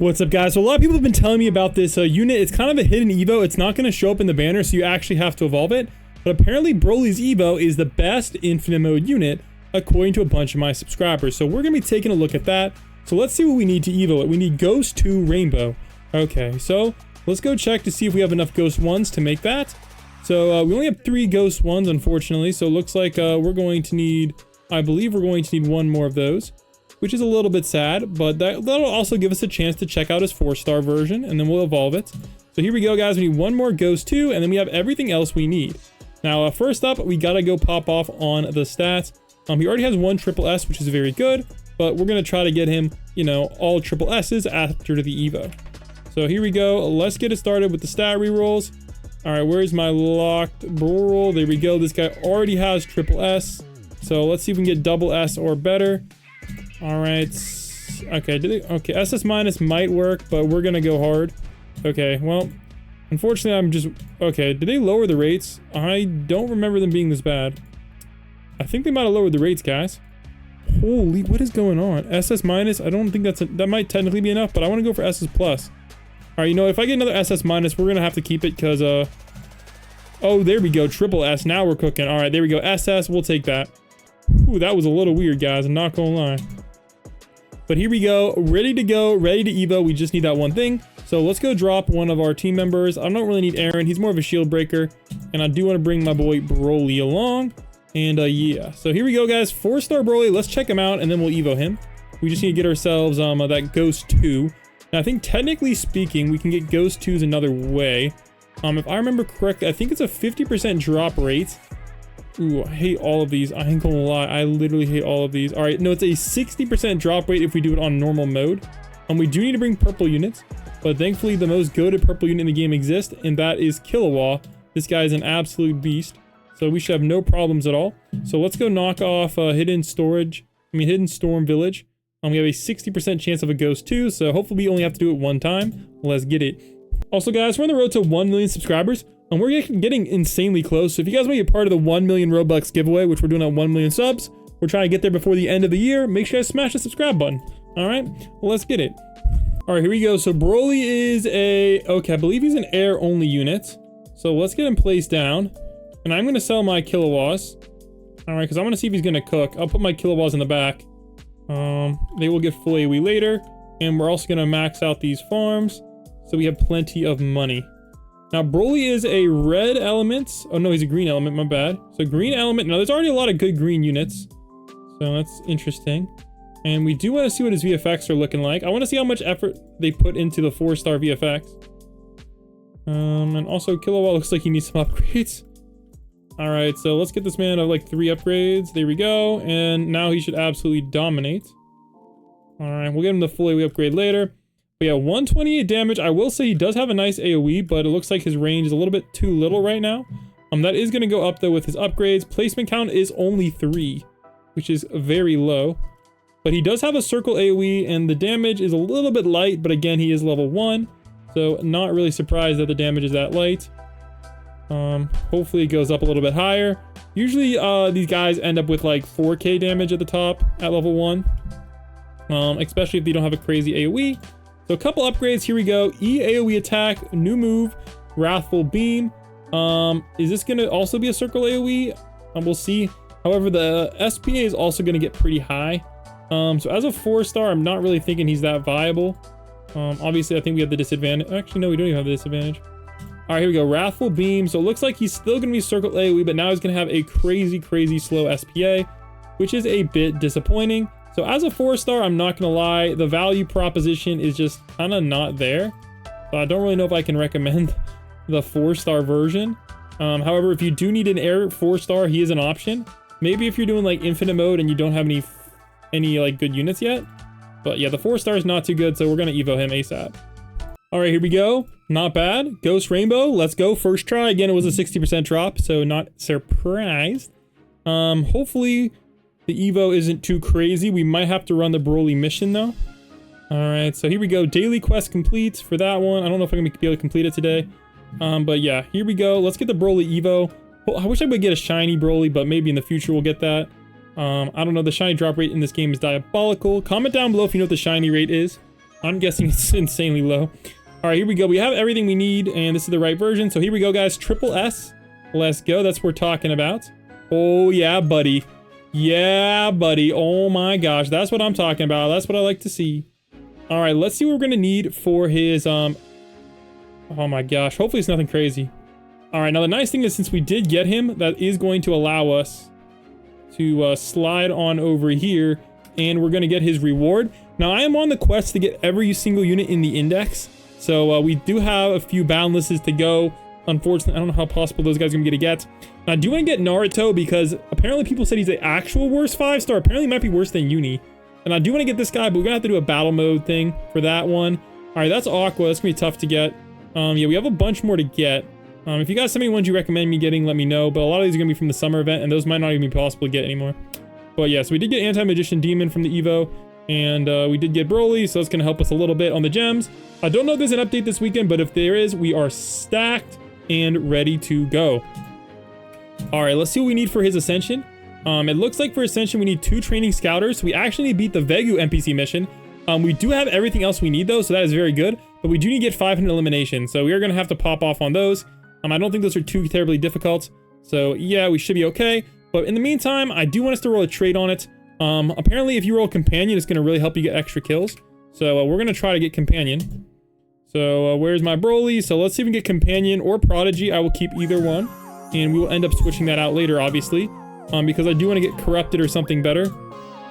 What's up, guys? So a lot of people have been telling me about this unit. It's kind of a hidden Evo. It's not going to show up in the banner, so you actually have to evolve it. But apparently Broly's Evo is the best infinite mode unit, according to a bunch of my subscribers. So we're going to be taking a look at that. So let's see what we need to Evo it. We need Ghost 2 Rainbow. Okay, so let's go check to see if we have enough Ghost 1s to make that. So we only have 3 Ghost 1s, unfortunately. So it looks like we're going to need, I believe we're going to need 1 more of those, which is a little bit sad, but that'll also give us a chance to check out his 4-star version, and then we'll evolve it. So here we go, guys. We need 1 more Ghost 2, and then we have everything else we need. Now, first up, we gotta go pop off on the stats. He already has 1 triple S, which is very good, but we're gonna try to get him, you know, all triple S's after the Evo. So here we go. Let's get it started with the stat rerolls. All right, where's my locked roll? There we go. This guy already has triple S. So let's see if we can get double S or better. All right. Okay, okay, SS minus might work, but we're gonna go hard. Okay, well, unfortunately, I'm just... Okay, did they lower the rates? I don't remember them being this bad. I think they might have lowered the rates, guys. Holy, what is going on? SS minus, I don't think that might technically be enough, but I want to go for SS plus. All right, you know, if I get another SS minus, we're gonna have to keep it because, oh, there we go, triple S, now we're cooking. All right, there we go, SS, we'll take that. Ooh, that was a little weird, guys, I'm not gonna lie. But here we go, ready to go, ready to Evo. We just need that one thing. So let's go drop one of our team members. I don't really need Aaron. He's more of a shield breaker. And I do want to bring my boy Broly along. And yeah, so here we go, guys. 4-star Broly. Let's check him out and then we'll Evo him. We just need to get ourselves that Ghost 2. Now, I think technically speaking, we can get Ghost 2s another way. If I remember correctly, I think it's a 50% drop rate. Ooh, I hate all of these. I ain't gonna lie, I literally hate all of these. All right, no, it's a 60% drop rate if we do it on normal mode. We do need to bring purple units, but thankfully the most goated purple unit in the game exists, and that is Kilowatt. This guy is an absolute beast, so we should have no problems at all. So let's go knock off Hidden Storm Village. We have a 60% chance of a Ghost 2, so hopefully we only have to do it 1 time. Let's get it. Also, guys, we're on the road to 1 million subscribers. And we're getting insanely close. So if you guys want to be a part of the 1 million Robux giveaway, which we're doing at 1 million subs, we're trying to get there before the end of the year. Make sure you guys smash the subscribe button. All right, well, let's get it. All right, here we go. So Broly is okay, I believe he's an air only unit. So let's get him placed down. And I'm going to sell my kilowatts. All right, because I want to see if he's going to cook. I'll put my kilowatts in the back. They will get full AoE later. And we're also going to max out these farms, so we have plenty of money. Now, Broly is a red element. Oh, no, he's a green element. My bad. So, green element. Now, there's already a lot of good green units. So, that's interesting. And we do want to see what his VFX are looking like. I want to see how much effort they put into the 4-star VFX. And also, Kilowatt looks like he needs some upgrades. All right, so let's get this man of like 3 upgrades. There we go. And now he should absolutely dominate. All right, we'll get him the full AoE upgrade later. But yeah, 128 damage. I will say he does have a nice AoE, but it looks like his range is a little bit too little right now. That is going to go up though with his upgrades. Placement count is only 3, which is very low. But he does have a circle AoE, and the damage is a little bit light, but again, he is level 1. So not really surprised that the damage is that light. Hopefully it goes up a little bit higher. Usually these guys end up with like 4k damage at the top at level 1. Especially if they don't have a crazy AoE. So a couple upgrades, here we go. AoE attack, new move, Wrathful Beam. Is this gonna also be a circle AoE? We'll see. However, the SPA is also gonna get pretty high. So as a 4-star, I'm not really thinking he's that viable. Obviously, I think we have the disadvantage. Actually, no, we don't even have the disadvantage. All right, here we go, Wrathful Beam. So it looks like he's still gonna be circle AoE, but now he's gonna have a crazy slow SPA, which is a bit disappointing. So as a 4-star, I'm not gonna lie, the value proposition is just kind of not there. So I don't really know if I can recommend the 4-star version. However, if you do need an air 4-star, he is an option. Maybe if you're doing like infinite mode and you don't have any like good units yet. But yeah, the 4-star is not too good, so we're gonna Evo him ASAP. All right, here we go. Not bad. Ghost Rainbow, let's go. First try. Again, it was a 60% drop, so not surprised. Hopefully the Evo isn't too crazy. We might have to run the Broly mission though. All right, so here we go. Daily quest complete for that one. I don't know if I'm gonna be able to complete it today. But yeah, here we go. Let's get the Broly Evo. Well, I wish I would get a shiny Broly, but maybe in the future we'll get that. I don't know. The shiny drop rate in this game is diabolical. Comment down below if you know what the shiny rate is. I'm guessing it's insanely low. All right, here we go. We have everything we need, and this is the right version. So here we go, guys. Triple S. Let's go. That's what we're talking about. Oh, yeah, buddy. Yeah, buddy. Oh, my gosh. That's what I'm talking about. That's what I like to see. All right, let's see what we're going to need for his... Oh, my gosh. Hopefully it's nothing crazy. All right, now the nice thing is since we did get him, that is going to allow us to slide on over here, and we're going to get his reward. Now, I am on the quest to get every single unit in the index. So we do have a few boundlesses to go. Unfortunately, I don't know how possible those guys are going to get. And I do want to get Naruto because apparently people said he's the actual worst 5-star. Apparently he might be worse than Yuri. And I do want to get this guy, but we're going to have to do a battle mode thing for that one. All right, that's Aqua. That's going to be tough to get. Yeah, we have a bunch more to get. If you guys have any ones you recommend me getting, let me know. But a lot of these are going to be from the summer event, and those might not even be possible to get anymore. But yeah, so we did get Anti-Magician Demon from the Evo. And we did get Broly, so that's going to help us a little bit on the gems. I don't know if there's an update this weekend, but if there is, we are stacked and ready to go. All right, let's see what we need for his Ascension. It looks like for Ascension, we need 2 training scouters. So we actually need to beat the Vegu NPC mission. We do have everything else we need, though, so that is very good. But we do need to get 500 eliminations, so we are going to have to pop off on those. I don't think those are too terribly difficult. So, yeah, we should be okay. But in the meantime, I do want us to roll a trait on it. Apparently if you roll Companion, it's going to really help you get extra kills. So we're going to try to get Companion. So where's my Broly? So let's see if we can get Companion or Prodigy. I will keep either one. And we will end up switching that out later, obviously. Because I do want to get Corrupted or something better.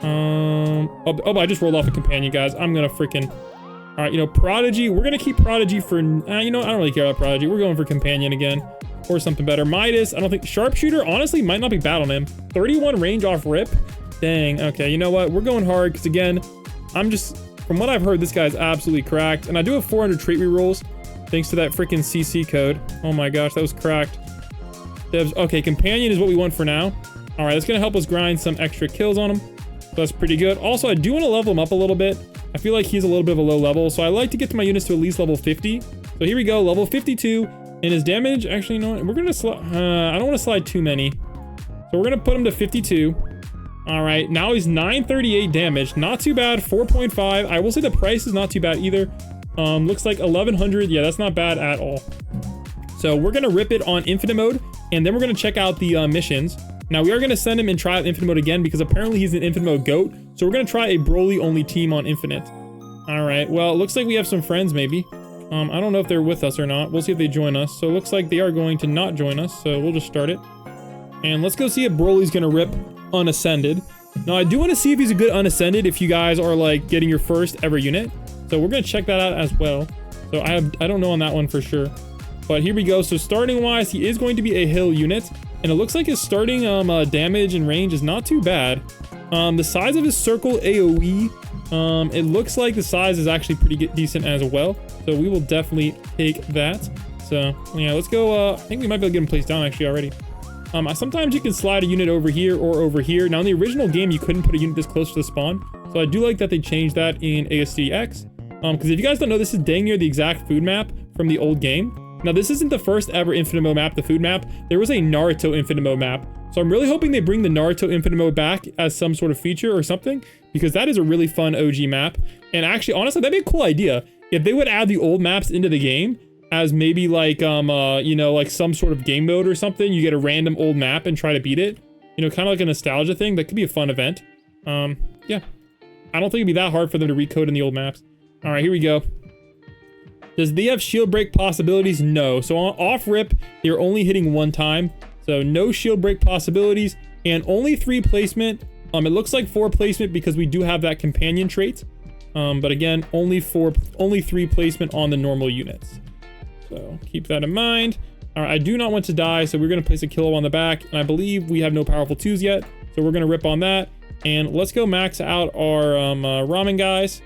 Oh, I just rolled off a Companion, guys. I'm going to freaking... All right, you know, Prodigy. We're going to keep Prodigy for... you know, I don't really care about Prodigy. We're going for Companion again. Or something better. Midas, I don't think... Sharpshooter, honestly, might not be bad on him. 31 range off rip. Dang, okay, you know what? We're going hard, because again, I'm just... From what I've heard, this guy's absolutely cracked. And I do have 400 trait rerolls, thanks to that freaking CC code. Oh my gosh, that was cracked. Devs, okay, Companion is what we want for now. Alright, that's gonna help us grind some extra kills on him. So that's pretty good. Also, I do want to level him up a little bit. I feel like he's a little bit of a low level, so I like to get to my units to at least level 50. So here we go, level 52. And his damage, actually, you know what? We're gonna slide... I don't want to slide too many. So we're gonna put him to 52. All right, now he's 938 damage. Not too bad, 4.5. I will say the price is not too bad either. Looks like 1100. Yeah, that's not bad at all. So we're going to rip it on infinite mode, and then we're going to check out the missions. Now, we are going to send him and try out infinite mode again because apparently he's an infinite mode GOAT. So we're going to try a Broly-only team on infinite. All right, well, it looks like we have some friends maybe. I don't know if they're with us or not. We'll see if they join us. So it looks like they are going to not join us, so we'll just start it. And let's go see if Broly's going to rip unascended. Now I do want to see if he's a good unascended if you guys are like getting your first ever unit. So we're going to check that out as well. So I don't know on that one for sure. But here we go. So starting wise, he is going to be a hill unit. And it looks like his starting damage and range is not too bad. The size of his circle AoE, it looks like the size is actually pretty decent as well. So we will definitely take that. So yeah, let's go. I think we might be able to get him placed down actually already. Sometimes you can slide a unit over here or over here. Now in the original game, you couldn't put a unit this close to the spawn. So I do like that they changed that in ASTD X. Because if you guys don't know, this is dang near the exact food map from the old game. Now this isn't the first ever infinite mode map, the food map. There was a Naruto infinite mode map. So I'm really hoping they bring the Naruto infinite mode back as some sort of feature or something. Because that is a really fun OG map. And actually, honestly, that'd be a cool idea. If they would add the old maps into the game. As maybe like, you know, like some sort of game mode or something. You get a random old map and try to beat it. You know, kind of like a nostalgia thing. That could be a fun event. Yeah. I don't think it'd be that hard for them to recode in the old maps. All right, here we go. Does they have shield break possibilities? No. So on off rip, they're only hitting one time. So no shield break possibilities and only 3 placement. It looks like 4 placement because we do have that companion trait. But again, only 3 placement on the normal units. So keep that in mind. All right, I do not want to die, so we're going to place a kilo on the back. And I believe we have no powerful 2s yet, so we're going to rip on that. And let's go max out our ramen guys.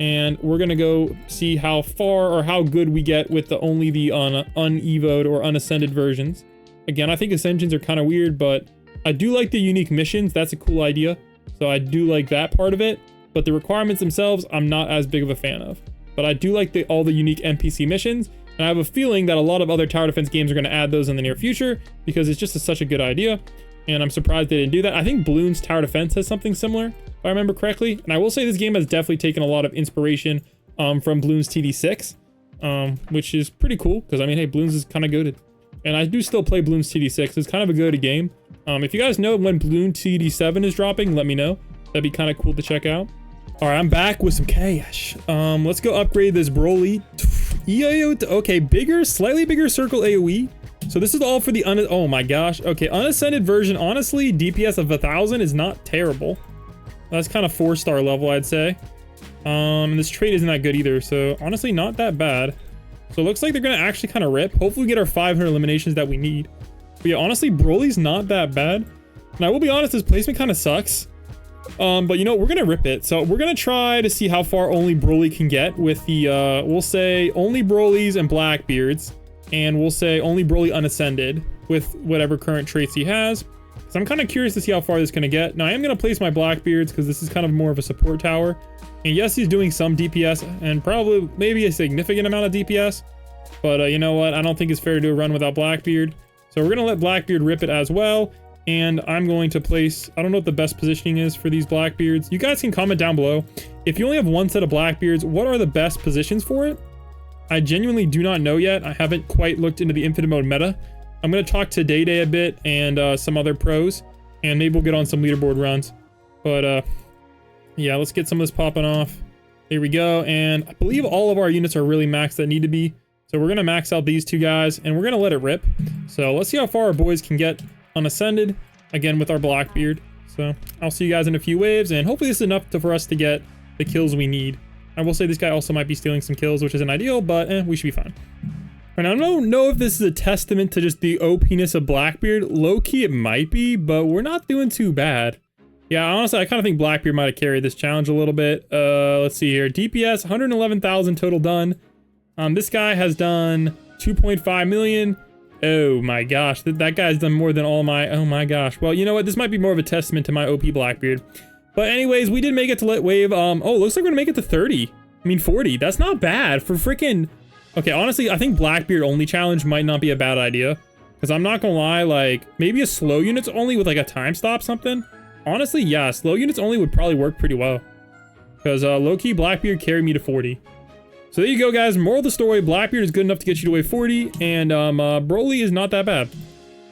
And we're going to go see how far or how good we get with only the unevoed or unascended versions. Again, I think ascensions are kind of weird, but I do like the unique missions. That's a cool idea. So I do like that part of it. But the requirements themselves, I'm not as big of a fan of. But I do like all the unique NPC missions. And I have a feeling that a lot of other tower defense games are going to add those in the near future because it's just such a good idea. And I'm surprised they didn't do that. I think Bloons Tower Defense has something similar, if I remember correctly. And I will say this game has definitely taken a lot of inspiration from Bloons TD6, which is pretty cool because I mean, hey, Bloons is kind of goated, and I do still play Bloons TD6. It's kind of a goated game. If you guys know when Bloons TD7 is dropping, let me know. That'd be kind of cool to check out. All right, I'm back with some cash. Let's go upgrade this Broly. Okay, bigger, slightly bigger circle AoE. So this is all for the oh my gosh. Okay, unascended version. Honestly, DPS of 1000 is not terrible. That's kind of 4-star level, I'd say. And this trait isn't that good either. So honestly, not that bad. So it looks like they're gonna actually kind of rip. Hopefully we get our 500 eliminations that we need. But yeah, honestly, Broly's not that bad. And I will be honest, this placement kind of sucks. But you know, we're gonna rip it. So we're gonna try to see how far only Broly can get with the, we'll say only Brolys and Blackbeards. And we'll say only Broly unascended with whatever current traits he has. So I'm kind of curious to see how far this is gonna get. Now I am gonna place my Blackbeards because this is kind of more of a support tower. And yes, he's doing some DPS and probably maybe a significant amount of DPS. But you know what? I don't think it's fair to do a run without Blackbeard. So we're gonna let Blackbeard rip it as well. And I'm going to place, I don't know what the best positioning is for these Blackbeards. You guys can comment down below. If you only have one set of Blackbeards, what are the best positions for it? I genuinely do not know yet. I haven't quite looked into the infinite mode meta. I'm going to talk to Day Day a bit and some other pros. And maybe we'll get on some leaderboard runs. But yeah, let's get some of this popping off. Here we go. And I believe all of our units are really maxed that need to be. So we're going to max out these two guys and we're going to let it rip. So let's see how far our boys can get unascended again with our Blackbeard. So I'll see you guys in a few waves and hopefully this is enough for us to get the kills we need. I will say this guy also might be stealing some kills, which isn't ideal, but we should be fine. And I don't know if this is a testament to just the OP-ness of Blackbeard. Low-key it might be, but we're not doing too bad. Yeah, honestly, I kind of think Blackbeard might have carried this challenge a little bit. Let's see here. DPS, 111,000 total done. This guy has done 2.5 million. Oh my gosh, that guy's done more than all my, oh my gosh. Well, you know what? This might be more of a testament to my OP Blackbeard. But anyways, we did make it to lit wave. Oh, looks like we're gonna make it to 30. I mean, 40. That's not bad for freaking... Okay, honestly, I think Blackbeard only challenge might not be a bad idea. Because I'm not gonna lie, like, maybe a slow units only with like a time stop something. Honestly, yeah, slow units only would probably work pretty well. Because low-key, Blackbeard carried me to 40. So there you go, guys. Moral of the story, Blackbeard is good enough to get you to wave 40, and Broly is not that bad.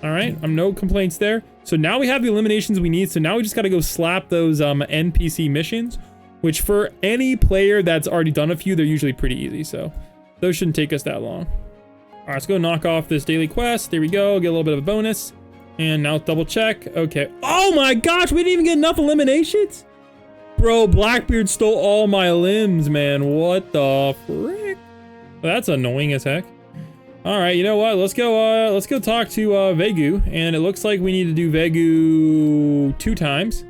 All right, no complaints there. So now we have the eliminations we need, so now we just got to go slap those NPC missions, which for any player that's already done a few, they're usually pretty easy, so those shouldn't take us that long. All right, let's go knock off this daily quest. There we go, get a little bit of a bonus. And now double check. Okay. Oh my gosh, we didn't even get enough eliminations? Bro, Blackbeard stole all my limbs, man. What the frick? That's annoying as heck. All right, you know what? Let's go talk to Vegu, and it looks like we need to do Vegu 2 times.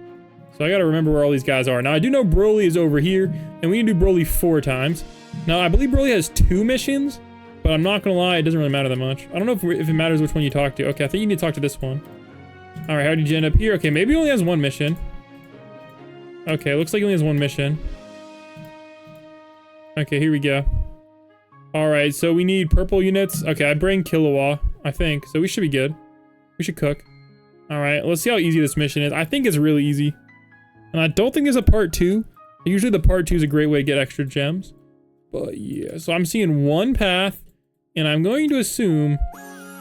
So I gotta remember where all these guys are. Now I do know Broly is over here, and we need to do Broly 4 times. Now I believe Broly has 2 missions, but I'm not gonna lie, it doesn't really matter that much. I don't know if it matters which one you talk to. Okay, I think you need to talk to this one. All right, how did you end up here? Okay, maybe he only has 1 mission. Okay, looks like he only has 1 mission. Okay, here we go. Alright, so we need purple units. Okay, I bring Killua, I think. So we should be good. We should cook. Alright, let's see how easy this mission is. I think it's really easy. And I don't think there's a part 2. Usually the part 2 is a great way to get extra gems. But yeah, so I'm seeing 1 path. And I'm going to assume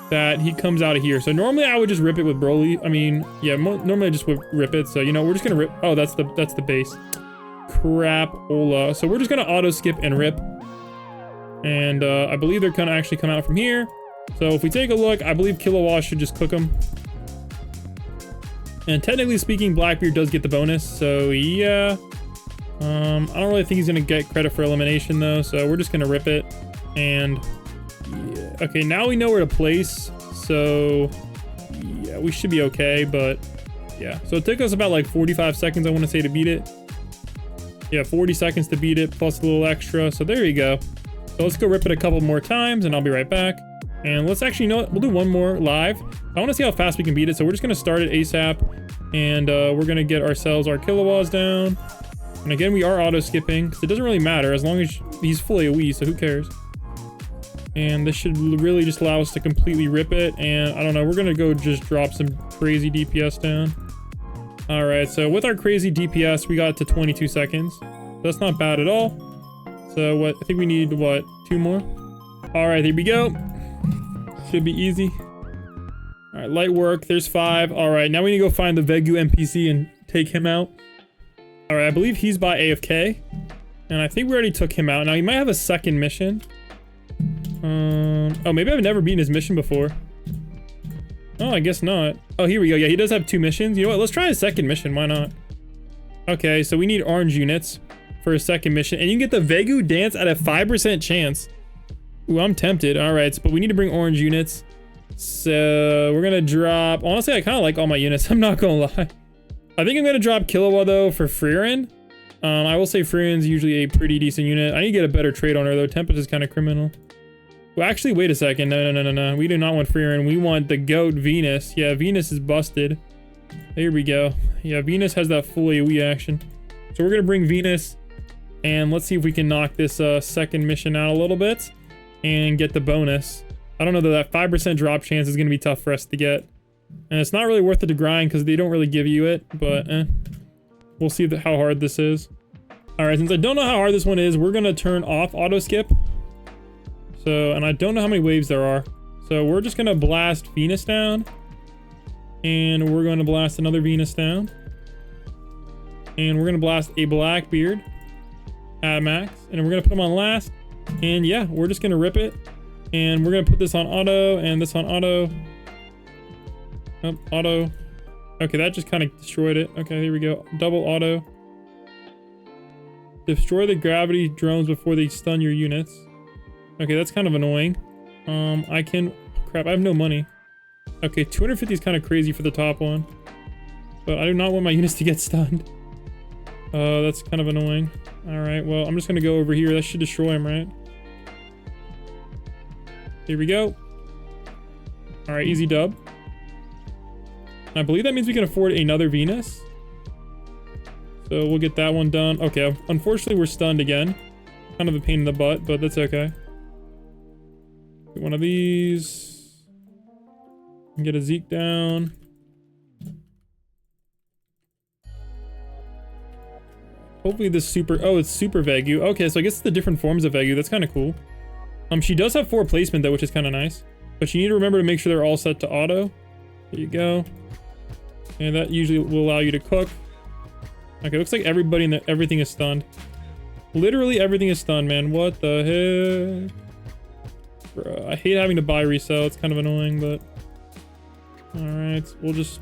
that he comes out of here. So normally I would just rip it with Broly. I mean, yeah, normally I just would rip it. So, you know, we're just gonna rip. Oh, that's the base. Crap-ola. So we're just gonna auto skip and rip. And I believe they're gonna actually come out from here. So if we take a look, I believe Killua should just cook them. And technically speaking, Blackbeard does get the bonus. So yeah, I don't really think he's gonna get credit for elimination though. So we're just gonna rip it. And yeah. Okay, now we know where to place. So yeah, we should be okay. But yeah, so it took us about like 45 seconds, I want to say, to beat it. Yeah, 40 seconds to beat it, plus a little extra. So there you go. So let's go rip it a couple more times, and I'll be right back. And let's actually, you know what? We'll do one more live. I want to see how fast we can beat it. So we're just going to start it ASAP. And we're going to get ourselves our Killuas down. And again, we are auto-skipping, because it doesn't really matter as long as he's full AoE, so who cares? And this should really just allow us to completely rip it. And I don't know, we're going to go just drop some crazy DPS down. All right, so with our crazy DPS, we got to 22 seconds. That's not bad at all. So what, I think we need what, 2 more? All right, here we go. Should be easy. All right, light work, there's 5. All right, now we need to go find the Vegu NPC and take him out. All right, I believe he's by AFK. And I think we already took him out. Now he might have a second mission. Oh, maybe I've never beaten his mission before. Oh, I guess not. Oh, here we go. Yeah, he does have 2 missions. You know what? Let's try his second mission. Why not? Okay, so we need orange units for a second mission. And you can get the Vegu dance at a 5% chance. Ooh, I'm tempted. All right, but we need to bring orange units. So we're going to drop... Honestly, I kind of like all my units. I'm not going to lie. I think I'm going to drop Killua, though, for Freerin. I will say Freerin's usually a pretty decent unit. I need to get a better trade on her, though. Tempest is kind of criminal. Well, actually, wait a second. No. We do not want Freerin. We want the GOAT Venus. Yeah, Venus is busted. Here we go. Yeah, Venus has that full AoE action. So we're going to bring Venus. And let's see if we can knock this second mission out a little bit. And get the bonus. I don't know, though. That 5% drop chance is going to be tough for us to get. And it's not really worth it to grind because they don't really give you it. But, we'll see how hard this is. Alright, since I don't know how hard this one is, we're going to turn off auto skip. So, and I don't know how many waves there are. So we're just going to blast Venus down. And we're going to blast another Venus down. And we're going to blast a Blackbeard at max. And we're going to put him on last. And yeah, we're just going to rip it. And we're going to put this on auto and this on auto. Oh, auto. Okay, that just kind of destroyed it. Okay, here we go. Double auto. Destroy the gravity drones before they stun your units. Okay, that's kind of annoying. I can... Crap, I have no money. Okay, 250 is kind of crazy for the top one. But I do not want my units to get stunned. That's kind of annoying. Alright, well, I'm just going to go over here. That should destroy him, right? Here we go. Alright, easy dub. I believe that means we can afford another Venus. So we'll get that one done. Okay, unfortunately we're stunned again. Kind of a pain in the butt, but that's okay. Get one of these. And get a Zeke down. Hopefully this super... Oh, it's super Vegu. Okay, so I guess it's the different forms of Vegu. That's kind of cool. She does have 4 placement though, which is kind of nice. But you need to remember to make sure they're all set to auto. There you go. And that usually will allow you to cook. Okay, looks like everybody in everything is stunned. Literally everything is stunned, man. What the heck? Bro, I hate having to buy resell. It's kind of annoying, but... Alright, we'll just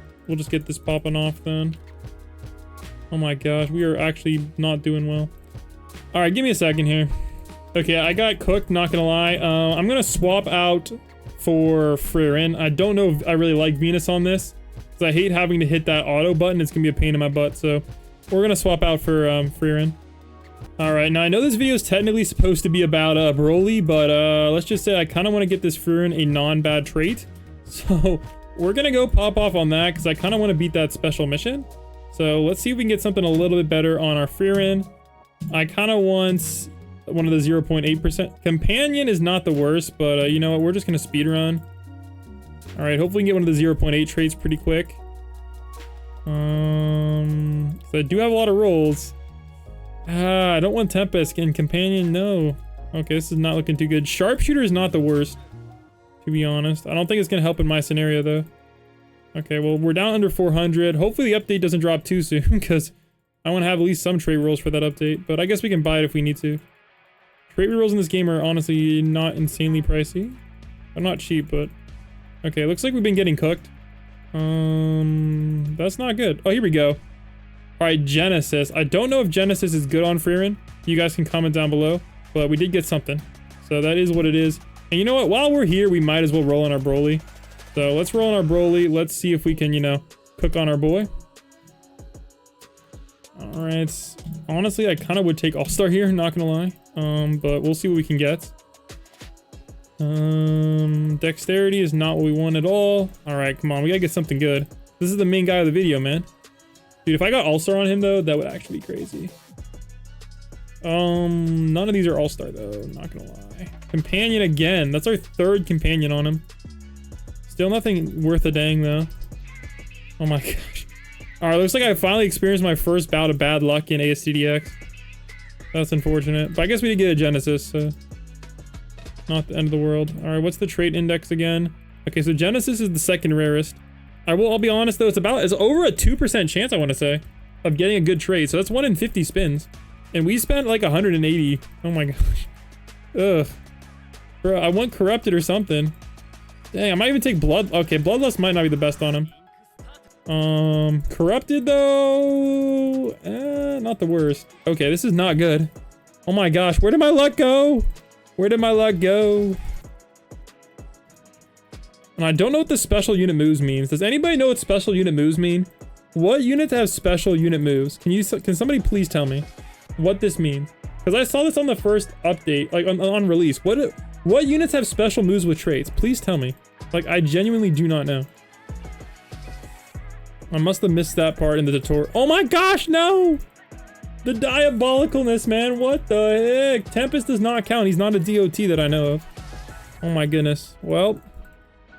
get this popping off then. Oh my gosh, we are actually not doing well. Alright, give me a second here. Okay, I got cooked, not gonna lie. I'm gonna swap out for Freerin. I don't know if I really like Venus on this. I hate having to hit that auto button. It's gonna be a pain in my butt, so we're gonna swap out for Freerin. All right, now I know this video is technically supposed to be about Broly, but let's just say I kind of want to get this Freerin a non-bad trait, so we're gonna go pop off on that because I kind of want to beat that special mission. So let's see if we can get something a little bit better on our Freerin. I kind of want one of the 0.8%. Companion is not the worst, but you know what? We're just gonna speed run. All right, hopefully we can get one of the 0.8 traits pretty quick. So I do have a lot of rolls. I don't want Tempest and Companion, no. Okay, this is not looking too good. Sharpshooter is not the worst, to be honest. I don't think it's gonna help in my scenario though. Okay, well, we're down under 400. Hopefully the update doesn't drop too soon because I want to have at least some trait rolls for that update, but I guess we can buy it if we need to. Trait rolls in this game are honestly not insanely pricey. I'm not cheap, but okay, looks like we've been getting cooked. That's not good. Oh, here we go. All right, Genesis. I don't know if Genesis is good on Freerin. You guys can comment down below, but we did get something. So that is what it is. And you know what? While we're here, we might as well roll on our Broly. So let's roll on our Broly. Let's see if we can, you know, cook on our boy. All right. Honestly, I kind of would take All-Star here, not gonna lie. But we'll see what we can get. Dexterity is not what we want at all. All right, come on. We gotta get something good. This is the main guy of the video, man. Dude, if I got All-Star on him, though, that would actually be crazy. None of these are All-Star, though. Not gonna lie. Companion again. That's our 3rd companion on him. Still nothing worth a dang, though. Oh my gosh. All right, looks like I finally experienced my first bout of bad luck in ASTDX. That's unfortunate. But I guess we did get a Genesis, so not the end of the world. All right, what's the trait index again? Okay, so Genesis is the second rarest. I'll be honest though, it's over a 2% chance, I want to say, of getting a good trait. So that's 1 in 50 spins. And we spent like 180. Oh my gosh. Ugh. Bro, I want Corrupted or something. Dang, I might even take Blood. Okay, Bloodlust might not be the best on him. Corrupted though, not the worst. Okay, this is not good. Oh my gosh, where did my luck go? Where did my luck go? And I don't know what the special unit moves means. Does anybody know what special unit moves mean? What units have special unit moves? Can somebody please tell me what this means? Because I saw this on the first update, like on release. What units have special moves with traits? Please tell me. Like, I genuinely do not know. I must have missed that part in the tutorial. Oh my gosh, no! The diabolicalness, man. What the heck? Tempest does not count. He's not a DOT that I know of. Oh my goodness. Well,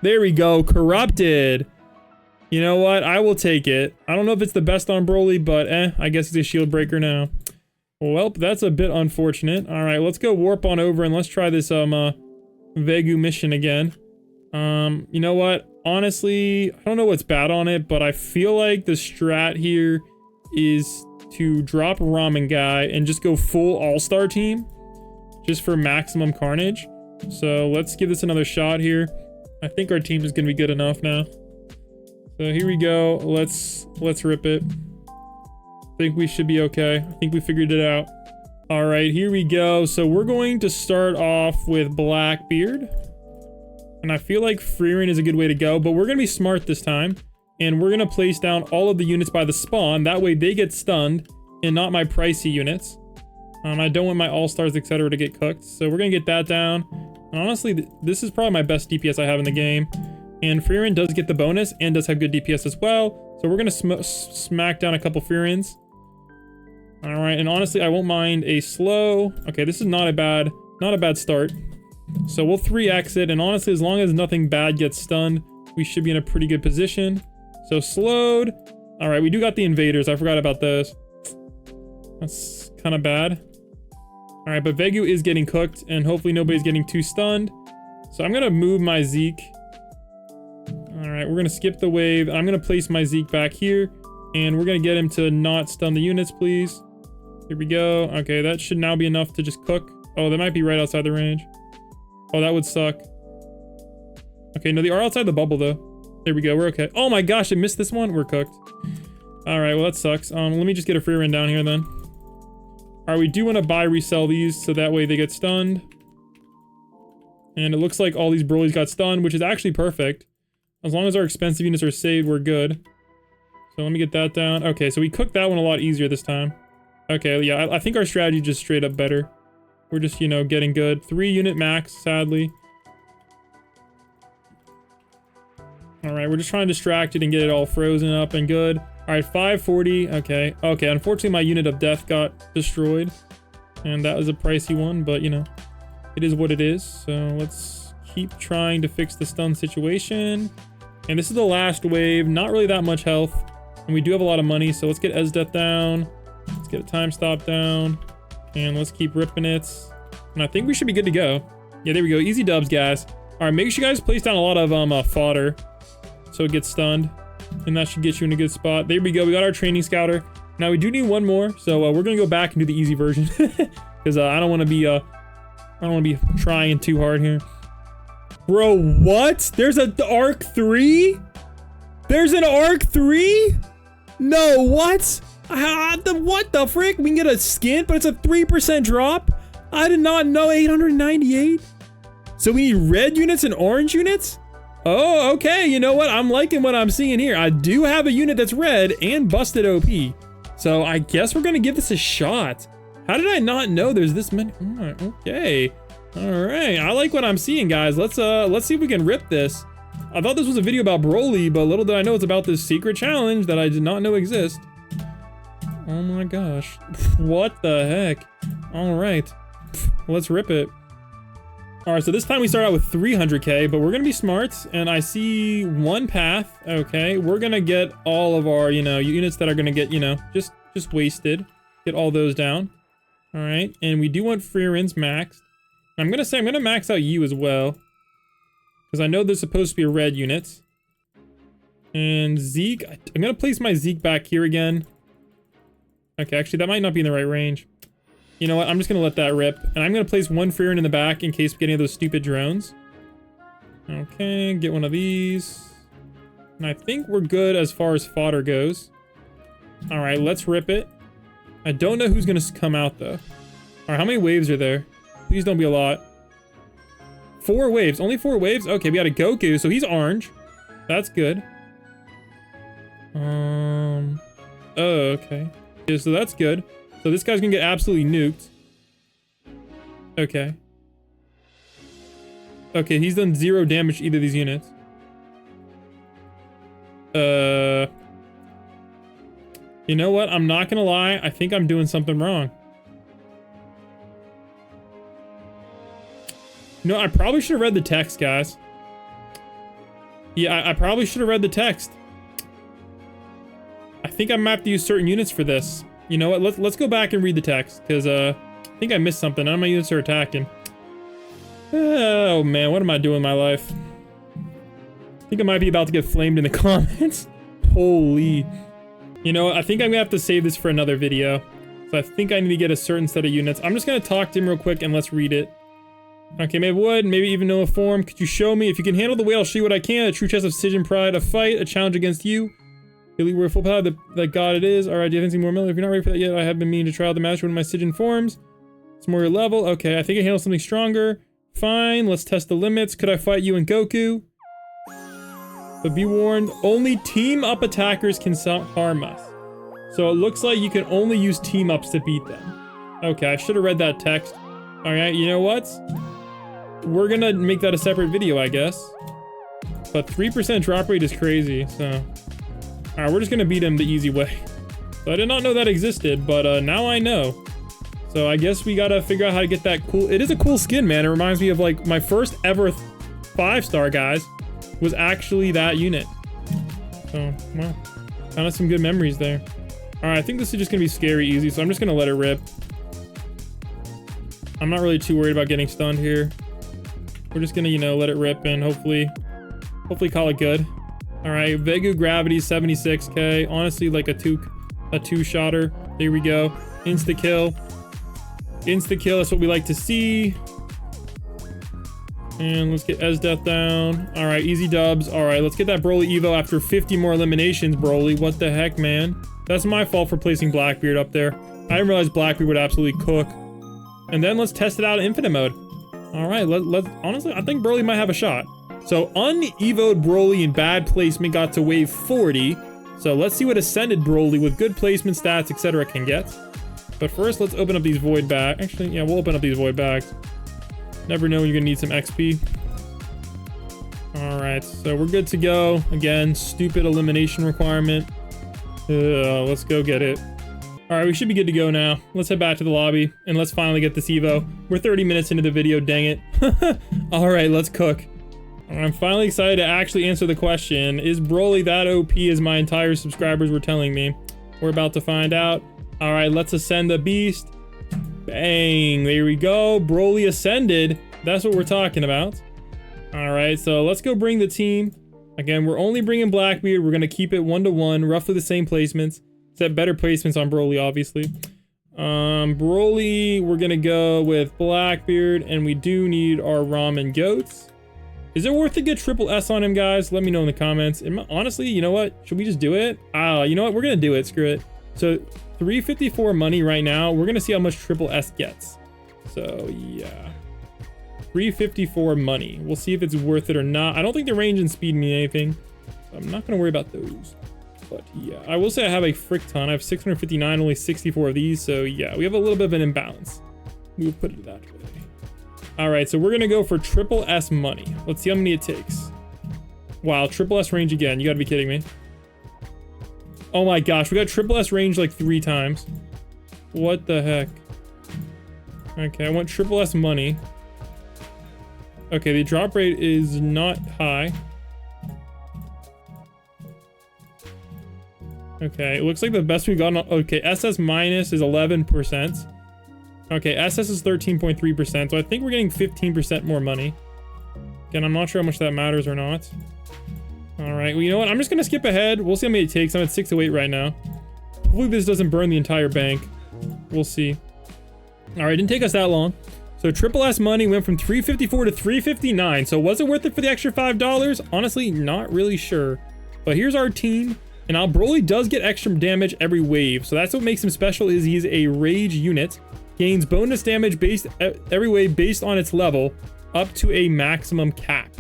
there we go. Corrupted. You know what? I will take it. I don't know if it's the best on Broly, but I guess he's a shield breaker now. Well, that's a bit unfortunate. All right, let's go warp on over and let's try this Vegu mission again. You know what? Honestly, I don't know what's bad on it, but I feel like the strat here is to drop Ramen Guy and just go full all-star team just for maximum carnage. So let's give this another shot here. I think our team is gonna be good enough now. So here we go. Let's rip it. I think we should be okay. I think we figured it out. All right, here we go. So we're going to start off with Blackbeard. And I feel like Freerin is a good way to go, but we're gonna be smart this time. And we're gonna place down all of the units by the spawn. That way they get stunned and not my pricey units. I don't want my all-stars, etc. to get cooked. So we're gonna get that down. And honestly, this is probably my best DPS I have in the game. And Freerin does get the bonus and does have good DPS as well. So we're gonna smack down a couple Freerins. All right, and honestly, I won't mind a slow. Okay, this is not a bad start. So we'll 3x it, and honestly, as long as nothing bad gets stunned, we should be in a pretty good position. So slowed. All right, we do got the invaders. I forgot about those. That's kind of bad. All right, but Vegu is getting cooked, and hopefully nobody's getting too stunned. So I'm gonna move my Zeke. All right, we're gonna skip the wave. I'm gonna place my Zeke back here, and we're gonna get him to not stun the units, please. Here we go. Okay, that should now be enough to just cook. Oh, that might be right outside the range. Oh, that would suck. Okay, no, they are outside the bubble, though. There we go, we're okay. Oh my gosh, I missed this one. We're cooked. All right, well, that sucks. Let me just get a free run down here, then. All right, we do want to buy, resell these, so that way they get stunned. And it looks like all these Broly's got stunned, which is actually perfect. As long as our expensive units are saved, we're good. So let me get that down. Okay, so we cooked that one a lot easier this time. Okay, yeah, I think our strategy is just straight up better. We're just, you know, getting good. 3 unit max, sadly. All right, we're just trying to distract it and get it all frozen up and good. All right, 540. Okay. Okay, unfortunately, my unit of death got destroyed. And that was a pricey one, but, you know, it is what it is. So let's keep trying to fix the stun situation. And this is the last wave. Not really that much health. And we do have a lot of money, so let's get Death down. Let's get a time stop down. And let's keep ripping it. And I think we should be good to go. Yeah, there we go. Easy dubs, guys. All right, make sure you guys place down a lot of fodder so it gets stunned. And that should get you in a good spot. There we go. We got our training scouter. Now we do need one more. So we're going to go back and do the easy version. Because I don't want to be trying too hard here. Bro, what? There's an arc 3? There's an arc 3? No, what? What the frick? We can get a skin, but it's a 3% drop? I did not know. 898? So we need red units and orange units? Oh, okay. You know what? I'm liking what I'm seeing here. I do have a unit that's red and busted OP. So I guess we're going to give this a shot. How did I not know there's this many? Oh, okay. All right. I like what I'm seeing, guys. Let's see if we can rip this. I thought this was a video about Broly, but little did I know it's about this secret challenge that I did not know exist. Oh my gosh. What the heck? All right. Let's rip it. All right, so this time we start out with 300k, but we're gonna be smart, and I see one path. Okay, we're gonna get all of our, you know, units that are gonna get, you know, just wasted. Get all those down. All right, and we do want Freerins maxed. I'm gonna say I'm gonna max out you as well, because I know there's supposed to be a red unit. And Zeke, I'm gonna place my Zeke back here again. Okay, actually that might not be in the right range. You know what? I'm just gonna let that rip, and I'm gonna place one Freerin in the back in case we get any of those stupid drones. Okay, get one of these. And I think we're good as far as fodder goes. All right, let's rip it. I don't know who's gonna come out though. All right, how many waves are there? Please don't be a lot. 4 waves, only 4 waves? Okay, we got a Goku, so he's orange. That's good. Oh, okay. Yeah, so that's good. So this guy's gonna get absolutely nuked. Okay. Okay, he's done 0 damage to either of these units. You know what? I'm not gonna lie. I think I'm doing something wrong. You know, I probably should have read the text, guys. Yeah, I probably should have read the text. I think I might have to use certain units for this. You know what? Let's go back and read the text, because I think I missed something. None of my units are attacking. Oh man, what am I doing in my life? I think I might be about to get flamed in the comments. Holy. You know what? I think I'm gonna have to save this for another video. So I think I need to get a certain set of units. I'm just gonna talk to him real quick and let's read it. Okay, maybe wood, maybe even know a form. Could you show me? If you can handle the way, I'll show you what I can. A true test of decision, pride, a fight, a challenge against you. Really, we're full power that God it is. Alright, do you have anything more, Miller? If you're not ready for that yet, I have been meaning to try out the master one of my Sigen forms. It's more your level. Okay, I think I handle something stronger. Fine, let's test the limits. Could I fight you and Goku? But be warned, only team up attackers can harm us. So it looks like you can only use team ups to beat them. Okay, I should have read that text. Alright, you know what? We're gonna make that a separate video, I guess. But 3% drop rate is crazy, so... Alright, we're just gonna beat him the easy way. So I did not know that existed, but now I know. So I guess we gotta figure out how to get that cool... It is a cool skin, man. It reminds me of, like, my first ever 5-star, guys, was actually that unit. So, well, kind of some good memories there. Alright, I think this is just gonna be scary easy, so I'm just gonna let it rip. I'm not really too worried about getting stunned here. We're just gonna, you know, let it rip and hopefully call it good. Alright, Vegu gravity 76k. Honestly, like a two-shotter. There we go. Insta-kill. Insta-kill, that's what we like to see. And let's get Esdeath down. Alright, easy dubs. Alright, let's get that Broly Evo after 50 more eliminations, Broly. What the heck, man? That's my fault for placing Blackbeard up there. I didn't realize Blackbeard would absolutely cook. And then let's test it out in infinite mode. Alright, honestly, I think Broly might have a shot. So, un-evoed Broly in bad placement got to wave 40. So, let's see what Ascended Broly with good placement, stats, etc. can get. But first, let's open up these void bags. Actually, yeah, we'll open up these void bags. Never know when you're gonna need some XP. Alright, so we're good to go. Again, stupid elimination requirement. Let's go get it. Alright, we should be good to go now. Let's head back to the lobby, and let's finally get this Evo. We're 30 minutes into the video, dang it. Alright, let's cook. I'm finally excited to actually answer the question. Is Broly that OP as my entire subscribers were telling me? We're about to find out. Alright, let's ascend the beast. Bang, there we go. Broly ascended. That's what we're talking about. Alright, so let's go bring the team. Again, we're only bringing Blackbeard. We're going to keep it 1-to-1, roughly the same placements. Set better placements on Broly, obviously. Broly, we're going to go with Blackbeard, and we do need our ramen goats. Is it worth to get triple S on him, guys? Let me know in the comments. Honestly, you know what? Should we just do it? You know what? We're going to do it. Screw it. So, 354 money right now. We're going to see how much triple S gets. So, yeah. 354 money. We'll see if it's worth it or not. I don't think the range and speed mean anything. So I'm not going to worry about those. But, yeah. I will say I have a frick ton. I have 659, only 64 of these. So, yeah. We have a little bit of an imbalance. We'll put it that way. Alright, so we're going to go for triple S money. Let's see how many it takes. Wow, triple S range again. You got to be kidding me. Oh my gosh, we got triple S range like 3 times. What the heck? Okay, I want triple S money. Okay, the drop rate is not high. Okay, it looks like the best we got on... Okay, SS minus is 11%. Okay, SS is 13.3%, so I think we're getting 15% more money. Again, I'm not sure how much that matters or not. All right, well, you know what? I'm just gonna skip ahead. We'll see how many it takes. I'm at 608 right now. Hopefully this doesn't burn the entire bank. We'll see. All right, didn't take us that long. So triple S money went from 354 to 359. So was it worth it for the extra $5? Honestly, not really sure. But here's our team. And now Broly does get extra damage every wave. So that's what makes him special, is he's a rage unit. Gains bonus damage based every wave based on its level up to a maximum cap.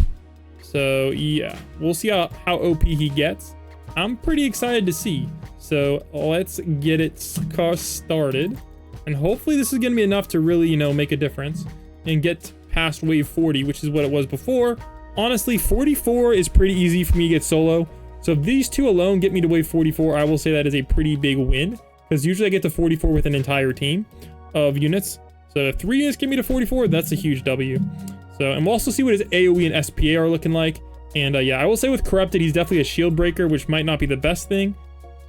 So yeah, we'll see how OP he gets. I'm pretty excited to see. So let's get it started. And hopefully this is going to be enough to really, you know, make a difference and get past wave 40, which is what it was before. Honestly, 44 is pretty easy for me to get solo. So if these two alone get me to wave 44, I will say that is a pretty big win, because usually I get to 44 with an entire team of units. So if 3 units get me to 44, that's a huge W. So, and we'll also see what his AoE and SPA are looking like. And yeah, I will say with Corrupted, he's definitely a shield breaker, which might not be the best thing.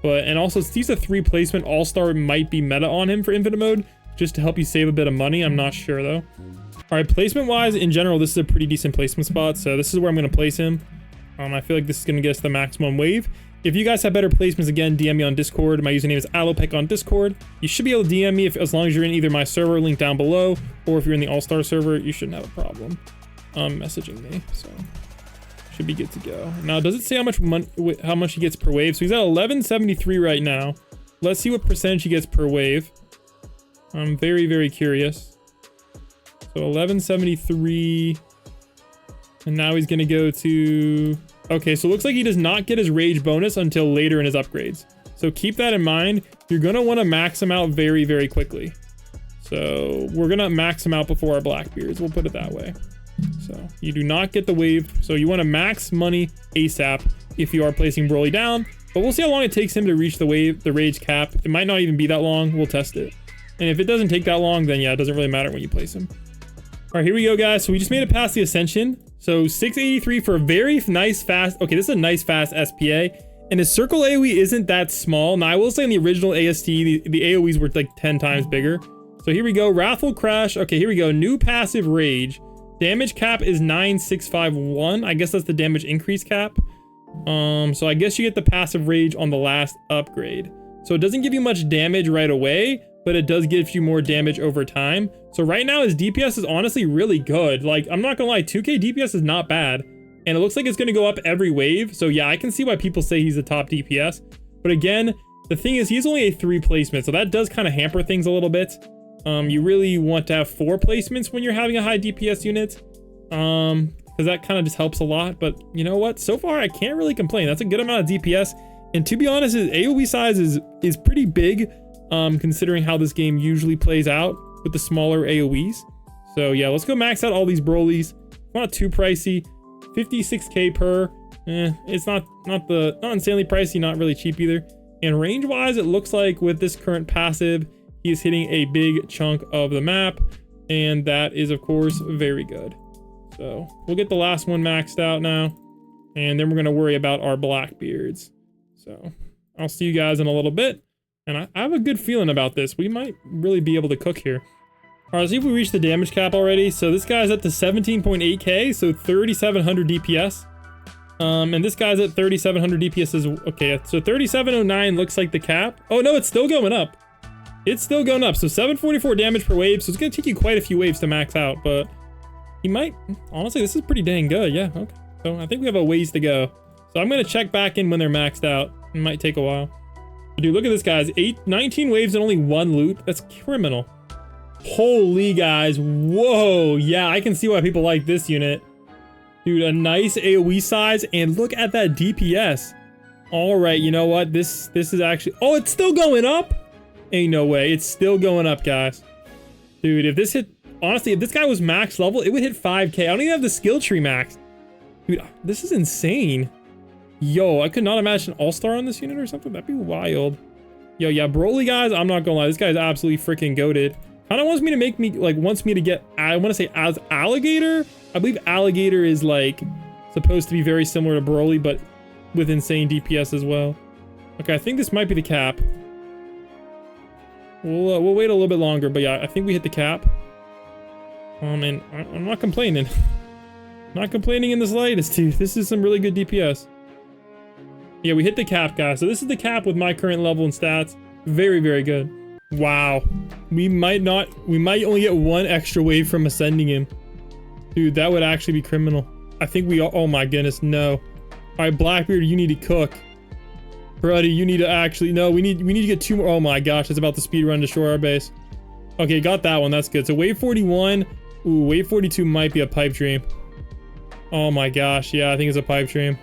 But, and also, since he's a 3 placement, All-Star might be meta on him for Infinite Mode, just to help you save a bit of money. I'm not sure, though. Alright, placement-wise, in general, this is a pretty decent placement spot, so this is where I'm going to place him. I feel like this is going to get us the maximum wave. If you guys have better placements, again, DM me on Discord. My username is Alopec on Discord. You should be able to DM me as long as you're in either my server, link down below, or if you're in the All-Star server, you shouldn't have a problem messaging me, so... should be good to go. Now, does it say how much he gets per wave? So he's at 1173 right now. Let's see what percentage he gets per wave. I'm very, very curious. So 1173, and now he's gonna go to... okay, so it looks like he does not get his rage bonus until later in his upgrades. So keep that in mind. You're gonna want to max him out very, very quickly. So we're gonna max him out before our Blackbeards. We'll put it that way. So you do not get the wave. So you want to max money ASAP if you are placing Broly down. But we'll see how long it takes him to reach the rage cap. It might not even be that long. We'll test it. And if it doesn't take that long, then yeah, it doesn't really matter when you place him. All right, here we go, guys. So we just made it past the Ascension. So 683 for a very nice fast. Okay, this is a nice fast SPA. And his circle AoE isn't that small. Now I will say in the original ASTD, the AoEs were like 10 times bigger. So here we go. Wrathful Crash. Okay, here we go. New passive rage. Damage cap is 9651. I guess that's the damage increase cap. So I guess you get the passive rage on the last upgrade. So it doesn't give you much damage right away, but it does give you more damage over time. So right now his DPS is honestly really good. Like, I'm not gonna lie, 2k DPS is not bad. And it looks like it's gonna go up every wave. So yeah, I can see why people say he's a top DPS. But again, the thing is he's only a 3 placement. So that does kind of hamper things a little bit. You really want to have 4 placements when you're having a high DPS unit, because that kind of just helps a lot. But you know what? So far, I can't really complain. That's a good amount of DPS. And to be honest, his AoE size is pretty big, considering how this game usually plays out with the smaller AoEs. So yeah, let's go max out all these Brolys. Not too pricey. 56k per. It's not insanely pricey, not really cheap either. And range-wise, it looks like with this current passive, he is hitting a big chunk of the map, and that is, of course, very good. So we'll get the last one maxed out now, and then we're going to worry about our Blackbeards. So I'll see you guys in a little bit, and I have a good feeling about this. We might really be able to cook here. All right, let's see if we reach the damage cap already. So this guy's up to 17.8k, so 3,700 DPS. And this guy's at 3,700 DPS is okay. So 3,709 looks like the cap. Oh no, it's still going up. It's still going up. So 744 damage per wave. So it's gonna take you quite a few waves to max out, but he might. Honestly, this is pretty dang good. Yeah. Okay. So I think we have a ways to go. So I'm gonna check back in when they're maxed out. It might take a while. But dude, look at this, guys. 19 waves and only 1 loot. That's criminal. Holy guys. Whoa. Yeah, I can see why people like this unit. Dude, a nice AoE size, and look at that DPS. All right, you know what? This is actually... oh, it's still going up? Ain't no way. It's still going up, guys. Dude, if this hit... honestly, if this guy was max level, it would hit 5k. I don't even have the skill tree max. Dude, this is insane. Yo, I could not imagine All-Star on this unit or something. That'd be wild. Yo, yeah, Broly, guys, I'm not gonna lie. This guy's absolutely freaking goated. Kind of wants me to make me, like, wants me to get... I want to say as Alligator. I believe Alligator is, like, supposed to be very similar to Broly, but with insane DPS as well. Okay, I think this might be the cap. We'll wait a little bit longer, but yeah, I think we hit the cap. And I'm not complaining. Not complaining in the slightest, dude. This is some really good DPS. Yeah, we hit the cap, guys. So this is the cap with my current level and stats. Very, very good. Wow. We might only get one extra wave from ascending him. Dude, that would actually be criminal. I think we all, oh my goodness, no. All right, Blackbeard, you need to cook. Brody, you need to actually, no, we need to get 2 more. Oh my gosh, it's about to speed run destroy our base. Okay, got that one, that's good. So wave 41, ooh, wave 42 might be a pipe dream. Oh my gosh, yeah, I think it's a pipe dream.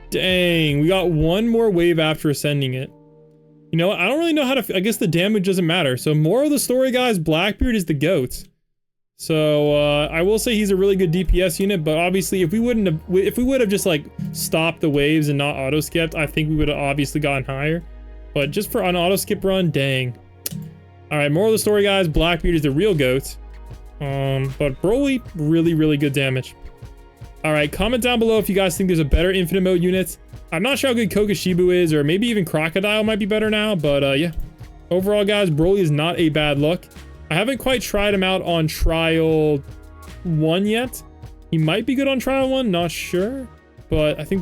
Dang, we got one more wave after ascending it. You know, I don't really know how to, I guess the damage doesn't matter. So moral of the story, guys, Blackbeard is the GOAT. So, I will say he's a really good DPS unit, but obviously if we would have just like stopped the waves and not auto skipped, I think we would have obviously gotten higher. But just for an auto skip run, dang. Alright, moral of the story, guys, Blackbeard is the real GOAT. But Broly, really, really good damage. Alright, comment down below if you guys think there's a better infinite mode unit. I'm not sure how good Kokoshibu is, or maybe even Crocodile might be better now, but yeah. Overall, guys, Broly is not a bad look. I haven't quite tried him out on Trial 1 yet. He might be good on Trial 1, not sure. But I think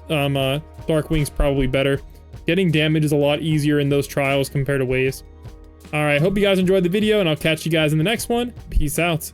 Darkwing's probably better. Getting damage is a lot easier in those trials compared to waves. Alright, hope you guys enjoyed the video, and I'll catch you guys in the next one. Peace out.